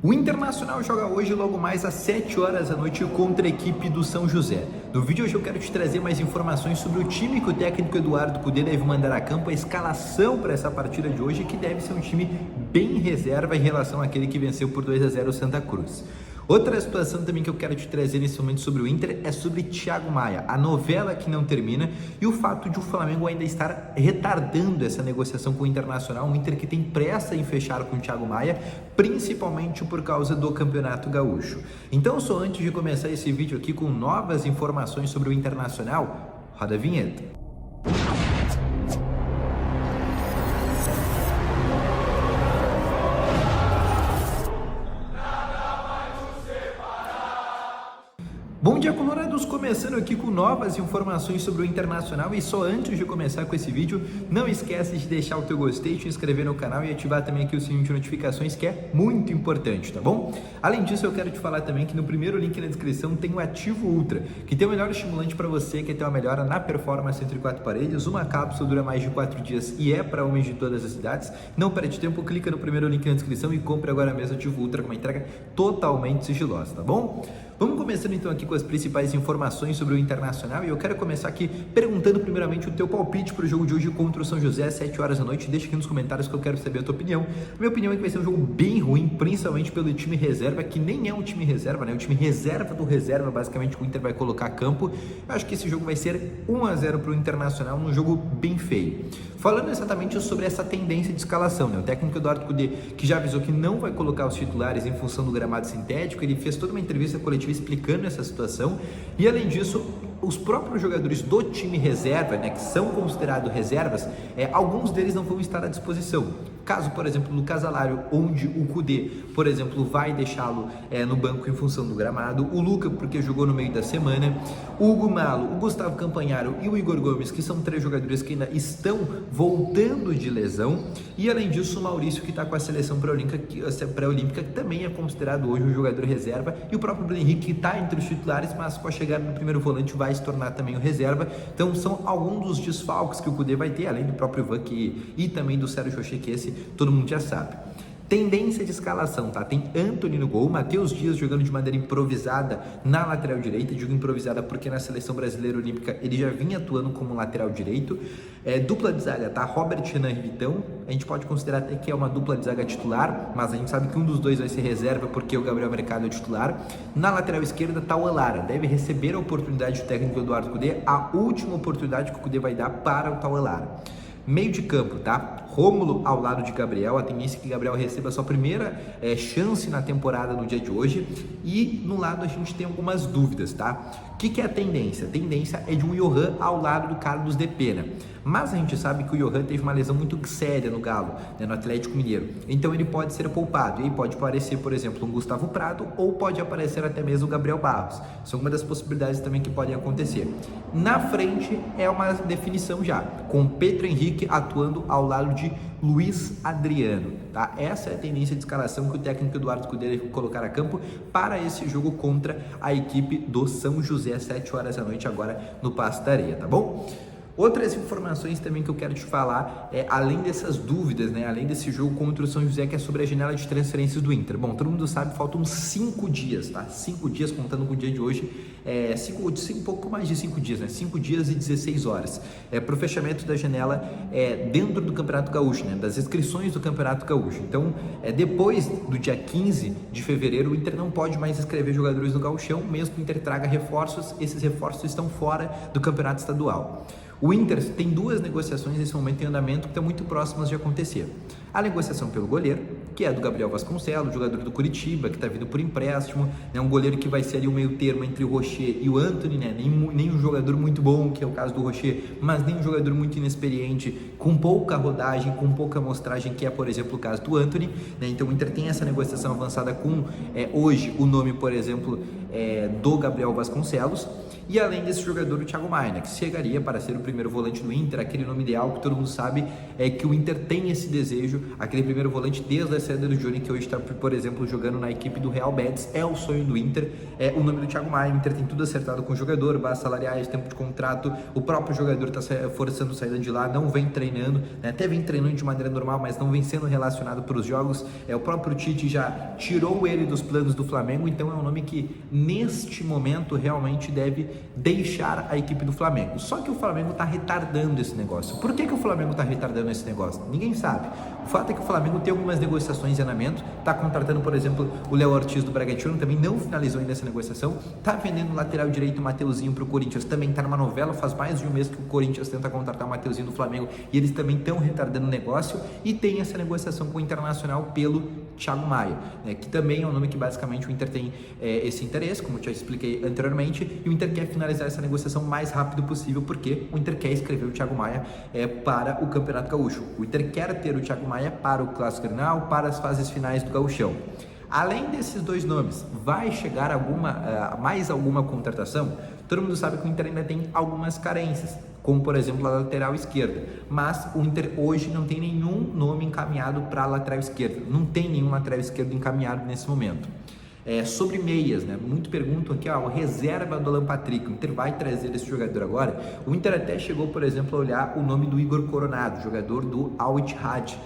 O Internacional joga hoje logo mais às 7 horas da noite contra a equipe do São José. No vídeo hoje eu quero te trazer mais informações sobre o time que o técnico Eduardo Cudê deve mandar a campo, a escalação para essa partida de hoje, que deve ser um time bem reserva em relação àquele que venceu por 2-0 o Santa Cruz. Outra situação também que eu quero te trazer nesse momento sobre o Inter é sobre Thiago Maia, a novela que não termina e o fato de o Flamengo ainda estar retardando essa negociação com o Internacional, um Inter que tem pressa em fechar com o Thiago Maia, principalmente por causa do Campeonato Gaúcho. Então, só antes de começar esse vídeo aqui com novas informações sobre o Internacional, roda a vinheta. Bom dia, colorados! Começando aqui com novas informações sobre o Internacional e só antes de começar com esse vídeo, não esquece de deixar o teu gostei, te inscrever no canal e ativar também aqui o sininho de notificações, que é muito importante, tá bom? Além disso, eu quero te falar também que no primeiro link na descrição tem o Ativo Ultra, que tem o melhor estimulante para você, que é ter uma melhora na performance entre 4 paredes, uma cápsula dura mais de 4 dias e é para homens de todas as idades. Não perde tempo, clica no primeiro link na descrição e compre agora mesmo o Ativo Ultra com uma entrega totalmente sigilosa, tá bom? Vamos começando então aqui com as principais informações sobre o Internacional e eu quero começar aqui perguntando primeiramente o teu palpite para o jogo de hoje contra o São José às 7 horas da noite. Deixa aqui nos comentários que eu quero saber a tua opinião. A minha opinião é que vai ser um jogo bem ruim, principalmente pelo time reserva, que nem é um time reserva, né? O time reserva do reserva, basicamente, que o Inter vai colocar a campo. Eu acho que esse jogo vai ser 1-0 para o Internacional, num jogo bem feio. Falando exatamente sobre essa tendência de escalação, né? O técnico Eduardo Cudê, que já avisou que não vai colocar os titulares em função do gramado sintético, ele fez toda uma entrevista coletiva explicando essa situação e, além disso, os próprios jogadores do time reserva, né, que são considerados reservas, alguns deles não vão estar à disposição. Caso, por exemplo, no Casalário, onde o Cudê, por exemplo, vai deixá-lo no banco em função do gramado, o Luca, porque jogou no meio da semana, o Hugo Malo, o Gustavo Campanharo e o Igor Gomes, que são 3 jogadores que ainda estão voltando de lesão, e além disso o Maurício, que está com a seleção pré-olímpica, que também é considerado hoje um jogador reserva, e o próprio Bruno Henrique, que está entre os titulares, mas com a chegada no primeiro volante vai se tornar também o reserva. Então são alguns dos desfalques que o Cudê vai ter, além do próprio Ivan e também do Sérgio Rocher, que esse todo mundo já sabe. Tendência de escalação, tá? Tem Antony no gol, Matheus Dias jogando de maneira improvisada na lateral direita, digo improvisada porque na seleção brasileira olímpica ele já vinha atuando como lateral direito. Dupla de zaga, tá? Robert, Renan e Vitão, a gente pode considerar até que é uma dupla de zaga titular, mas a gente sabe que um dos dois vai ser reserva porque o Gabriel Mercado é titular. Na lateral esquerda tá o Elara, deve receber a oportunidade do técnico Eduardo Cudê, a última oportunidade que o Cudê vai dar para o tal Elara. Meio de campo, tá? Rômulo ao lado de Gabriel, a tendência é que Gabriel receba a sua primeira chance na temporada no dia de hoje, e no lado a gente tem algumas dúvidas, tá? O que é a tendência? A tendência é de um Johan ao lado do Carlos de Pena, mas a gente sabe que o Johan teve uma lesão muito séria no Galo, né, no Atlético Mineiro, então ele pode ser poupado, e aí pode aparecer, por exemplo, um Gustavo Prado, ou pode aparecer até mesmo o Gabriel Barros. São uma das possibilidades também que podem acontecer. Na frente é uma definição já, com Pedro Henrique atuando ao lado de Luiz Adriano, tá? Essa é a tendência de escalação que o técnico Eduardo Cudê deve colocar a campo para esse jogo contra a equipe do São José, às 7 horas da noite, agora no Paço da Areia, tá bom? Outras informações também que eu quero te falar, além dessas dúvidas, né, além desse jogo contra o São José, que é sobre a janela de transferências do Inter. Bom, todo mundo sabe, faltam 5 dias, tá? 5 dias, contando com o dia de hoje, um pouco mais de 5 dias, né? 5 dias e 16 horas, para o fechamento da janela dentro do Campeonato Gaúcho, né, das inscrições do Campeonato Gaúcho. Então, depois do dia 15 de fevereiro, o Inter não pode mais inscrever jogadores no Gauchão, mesmo que o Inter traga reforços, esses reforços estão fora do Campeonato Estadual. O Inter tem 2 negociações nesse momento em andamento que estão muito próximas de acontecer. A negociação pelo goleiro, que é do Gabriel Vasconcelos, jogador do Curitiba, que está vindo por empréstimo, né, um goleiro que vai ser ali o meio termo entre o Rocher e o Antony, né, nem um jogador muito bom, que é o caso do Rocher, mas nem um jogador muito inexperiente, com pouca rodagem, com pouca amostragem, que é, por exemplo, o caso do Antony, né. Então o Inter tem essa negociação avançada com, hoje, o nome, por exemplo, do Gabriel Vasconcelos, e além desse jogador, o Thiago Maia, né, que chegaria para ser o primeiro volante do Inter, aquele nome ideal que todo mundo sabe, que o Inter tem esse desejo, aquele primeiro volante desde a saída do Johnny, que hoje está, por exemplo, jogando na equipe do Real Betis, é o sonho do Inter, é o nome do Thiago Maia. O Inter tem tudo acertado com o jogador, bases salariais, tempo de contrato, o próprio jogador está forçando saída de lá, não vem treinando, né? Até vem treinando de maneira normal, mas não vem sendo relacionado para os jogos. O próprio Tite já tirou ele dos planos do Flamengo, então é um nome que neste momento realmente deve deixar a equipe do Flamengo. Só que o Flamengo está retardando esse negócio. Por que o Flamengo está retardando esse negócio? Ninguém sabe. O fato é que o Flamengo tem algumas negociações em andamento, está contratando, por exemplo, o Léo Ortiz do Bragantino, também não finalizou ainda essa negociação, está vendendo o lateral direito o Mateuzinho para o Corinthians, também está numa novela, faz mais de um mês que o Corinthians tenta contratar o Mateuzinho do Flamengo e eles também estão retardando o negócio, e tem essa negociação com o Internacional pelo Thiago Maia, né, que também é um nome que basicamente o Inter tem esse interesse, como eu já expliquei anteriormente, e o Inter quer finalizar essa negociação o mais rápido possível, porque o Inter quer escrever o Thiago Maia para o Campeonato Gaúcho. O Inter quer ter o Thiago Maia para o Clássico Grenal, para as fases finais do Gauchão. Além desses dois nomes, vai chegar mais alguma contratação? Todo mundo sabe que o Inter ainda tem algumas carências, como por exemplo a lateral esquerda, mas o Inter hoje não tem nenhum nome encaminhado para a lateral esquerda, não tem nenhum lateral esquerdo encaminhado nesse momento. Sobre meias, né? Muito perguntam aqui, a reserva do Alan Patrick, o Inter vai trazer esse jogador agora? O Inter até chegou, por exemplo, a olhar o nome do Igor Coronado, jogador do Al Ittihad,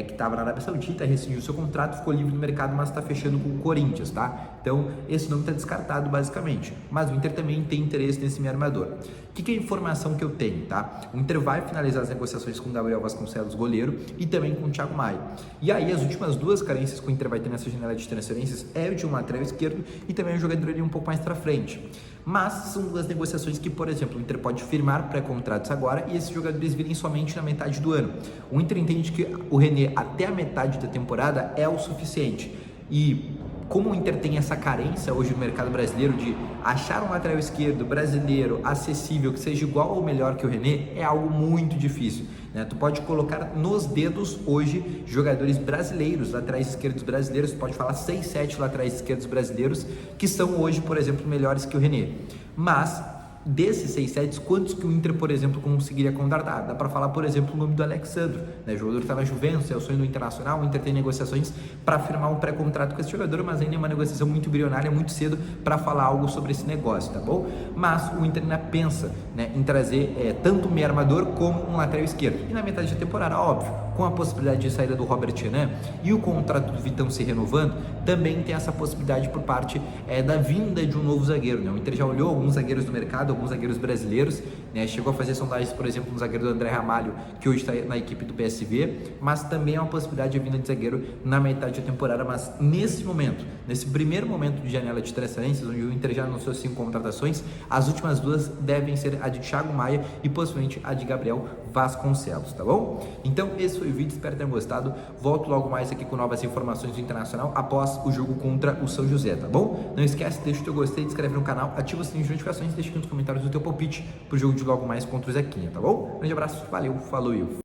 que estava na Arábia Saudita, rescindiu seu contrato, ficou livre no mercado, mas está fechando com o Corinthians, tá? Então, esse nome está descartado basicamente, mas o Inter também tem interesse nesse meio armador. O que é a informação que eu tenho, tá? O Inter vai finalizar as negociações com o Gabriel Vasconcelos, goleiro, e também com o Thiago Maia. E aí, as últimas duas carências que o Inter vai ter nessa janela de transferências é o de um lateral esquerdo e também um jogador ali um pouco mais para frente. Mas são duas negociações que, por exemplo, o Inter pode firmar pré-contratos agora e esses jogadores virem somente na metade do ano. O Inter entende que o René até a metade da temporada é o suficiente. E como o Inter tem essa carência hoje no mercado brasileiro de achar um lateral esquerdo brasileiro acessível que seja igual ou melhor que o René, é algo muito difícil, né? Tu pode colocar nos dedos hoje jogadores brasileiros, laterais esquerdos brasileiros, tu pode falar 6, 7 laterais esquerdos brasileiros que são hoje, por exemplo, melhores que o René. Mas desses 6 sets, quantos que o Inter, por exemplo, conseguiria contratar? Dá para falar, por exemplo, o nome do Alexandro, né? O jogador que está na Juventus, é o sonho do Internacional. O Inter tem negociações para firmar um pré-contrato com esse jogador, mas ainda é uma negociação muito embrionária, muito cedo para falar algo sobre esse negócio, tá bom? Mas o Inter ainda pensa, né, em trazer tanto um meio armador como um lateral esquerdo. E na metade da temporada, óbvio, com a possibilidade de saída do Robert Renan e o contrato do Vitão se renovando, também tem essa possibilidade por parte da vinda de um novo zagueiro, né? O Inter já olhou alguns zagueiros do mercado, alguns zagueiros brasileiros, né? Chegou a fazer sondagens, por exemplo, no zagueiro do André Ramalho, que hoje está na equipe do PSV, mas também é uma possibilidade de vinda de zagueiro na metade da temporada. Mas nesse momento, nesse primeiro momento de janela de transferências, onde o Inter já anunciou 5 contratações, as últimas duas devem ser a de Thiago Maia e possivelmente a de Gabriel Vasconcelos, tá bom? Então esse foi o vídeo, espero que tenham gostado. Volto logo mais aqui com novas informações do Internacional após o jogo contra o São José, tá bom? Não esquece, deixa o teu gostei, se inscreve no canal, ativa o sininho de notificações e deixa aqui nos comentários o teu palpite pro jogo de logo mais contra o Zequinha, tá bom? Grande abraço, valeu, falou!